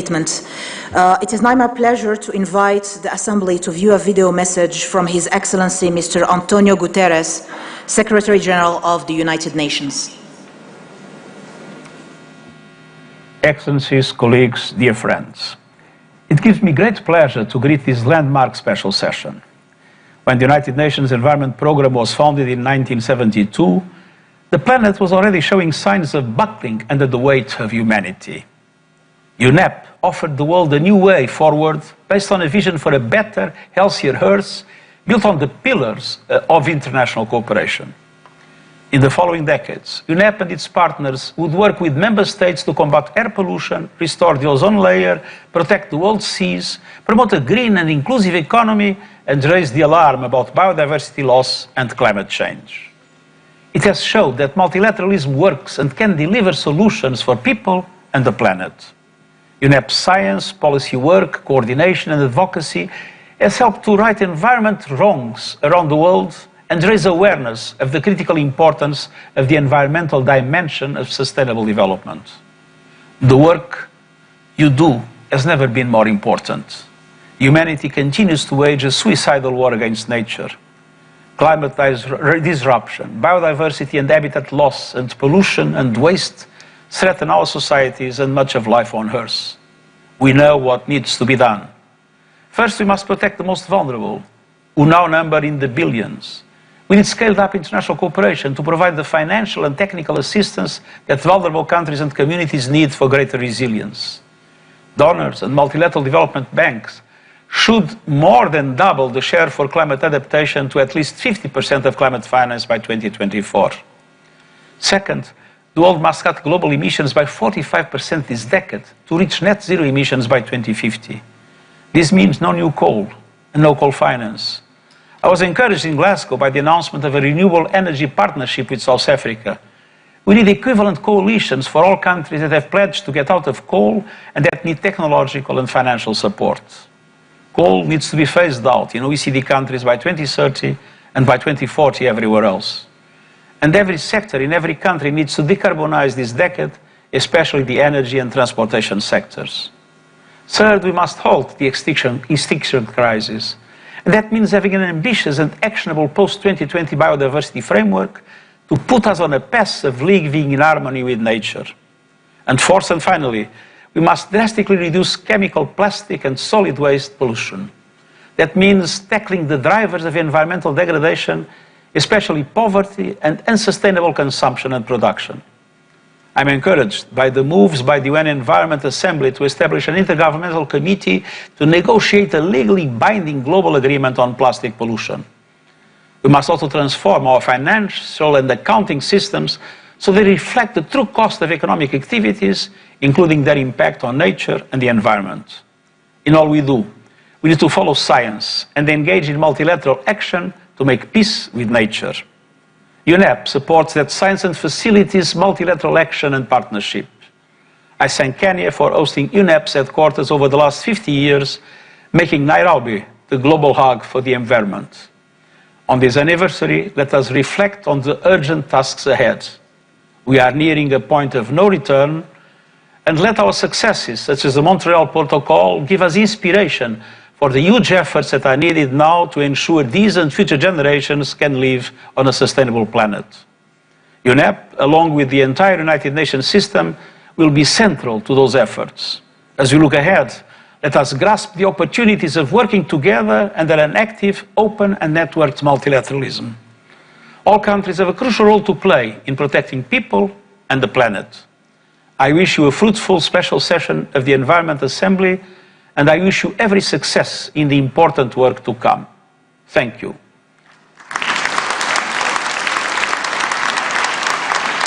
statement. It is now my pleasure to invite the Assembly to view a video message from His Excellency Mr. António Guterres, Secretary General of the United Nations. Excellencies, colleagues, dear friends, it gives me great pleasure to greet this landmark special session. When the United Nations Environment Programme was founded in 1972, the planet was already showing signs of buckling under the weight of humanity. UNEP offered the world a new way forward based on a vision for a better, healthier Earth built on the pillars of international cooperation. In the following decades, UNEP and its partners would work with member states to combat air pollution, restore the ozone layer, protect the world's seas, promote a green and inclusive economy, and raise the alarm about biodiversity loss and climate change. It has shown that multilateralism works and can deliver solutions for people and the planet. UNEP's science, policy work, coordination and advocacy has helped to right environment wrongs around the world and raise awareness of the critical importance of the environmental dimension of sustainable development. The work you do has never been more important. Humanity continues to wage a suicidal war against nature. Climate disruption, biodiversity and habitat loss, and pollution and waste threaten our societies and much of life on Earth. We know what needs to be done. First, we must protect the most vulnerable, who now number in the billions. We need scaled-up international cooperation to provide the financial and technical assistance that vulnerable countries and communities need for greater resilience. Donors and multilateral development banks should more than double the share for climate adaptation to at least 50% of climate finance by 2024. Second, the world must cut global emissions by 45% this decade to reach net zero emissions by 2050. This means no new coal and no coal finance. I was encouraged in Glasgow by the announcement of a renewable energy partnership with South Africa. We need equivalent coalitions for all countries that have pledged to get out of coal and that need technological and financial support. Coal needs to be phased out in OECD countries by 2030 and by 2040 everywhere else. And every sector in every country needs to decarbonize this decade, especially the energy and transportation sectors. Third, we must halt the extinction crisis. And that means having an ambitious and actionable post-2020 biodiversity framework to put us on a path of living in harmony with nature. And fourth and finally, we must drastically reduce chemical, plastic and solid waste pollution. That means tackling the drivers of environmental degradation, especially poverty and unsustainable consumption and production. I'm encouraged by the moves by the UN Environment Assembly to establish an intergovernmental committee to negotiate a legally binding global agreement on plastic pollution. We must also transform our financial and accounting systems so they reflect the true cost of economic activities, including their impact on nature and the environment. In all we do, we need to follow science and engage in multilateral action to make peace with nature. UNEP supports that science and facilitates multilateral action and partnership. I thank Kenya for hosting UNEP's headquarters over the last 50 years, making Nairobi the global hub for the environment. On this anniversary, let us reflect on the urgent tasks ahead. We are nearing a point of no return, and let our successes, such as the Montreal Protocol, give us inspiration for the huge efforts that are needed now to ensure these and future generations can live on a sustainable planet. UNEP, along with the entire United Nations system, will be central to those efforts. As we look ahead, let us grasp the opportunities of working together under an active, open and networked multilateralism. All countries have a crucial role to play in protecting people and the planet. I wish you a fruitful special session of the Environment Assembly, and I wish you every success in the important work to come. Thank you.